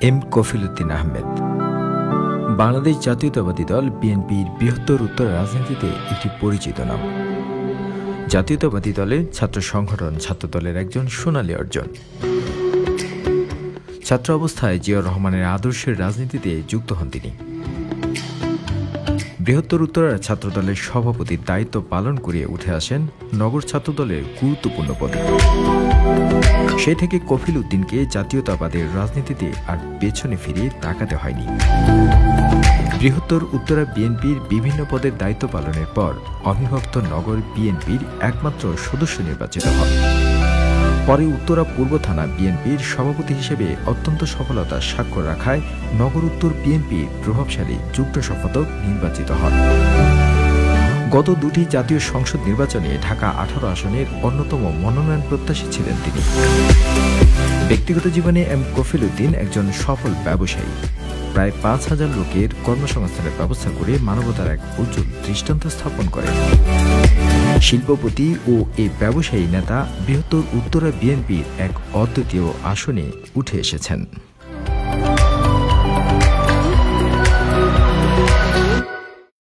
M Kafil Uddin Ahmed Bangladesh জাতীয়তাবাদী দল বিএনপির বৃহত্তর উত্তর রাজনীতিতে একটি পরিচিত নাম। জাতীয়তাবাদী দলের ছাত্র সংগঠন ছাত্রদলের একজন সোনালী অর্জন। ছাত্র অবস্থায় জিয়াউর রহমানের আদর্শের রাজনীতিতে যুক্ত হন তিনি। বৃহত্তর উত্তরা ছাত্রদলের সভাপতির দায়িত্ব পালন করে উঠে আসেন নগর ছাত্রদলের গুরুত্বপূর্ণ পদে। সে থেকে কফিল উদ্দিনকে জাতীয়তাবাদের রাজনীতিতে আর পেছনে ফিরে তাকাতে হয়নি। বৃহত্তর উত্তরা বিএনপির বিভিন্ন পদের দায়িত্ব পালনের পর অবিভক্ত নগর বিএনপির একমাত্র সদস্য নির্বাচিত হন। পরে উত্তরা পূর্ব থানা বিএনপির সভাপতি হিসেবে অত্যন্ত সফলতার স্বাক্ষর রাখায় নগর উত্তর বিএনপির প্রভাবশালী যুগ্ম সম্পাদক নির্বাচিত হন। গত দুটি জাতীয় সংসদ নির্বাচনে ঢাকা 18 আসনের অন্যতম মনোনয়ন প্রত্যাশী ছিলেন তিনি। ব্যক্তিগত জীবনে এম কফিল উদ্দিন একজন সফল ব্যবসায়ী। প্রায় 5,000 লোকের কর্মসংস্থানের ব্যবস্থা করে মানবতার এক উজ্জ্বল দৃষ্টান্ত স্থাপন করেন। শিল্পপতি ও এই ব্যবসায়ী নেতা বৃহত্তর উত্তরা বিএনপির এক অদ্বিতীয় আসনে উঠে এসেছেন।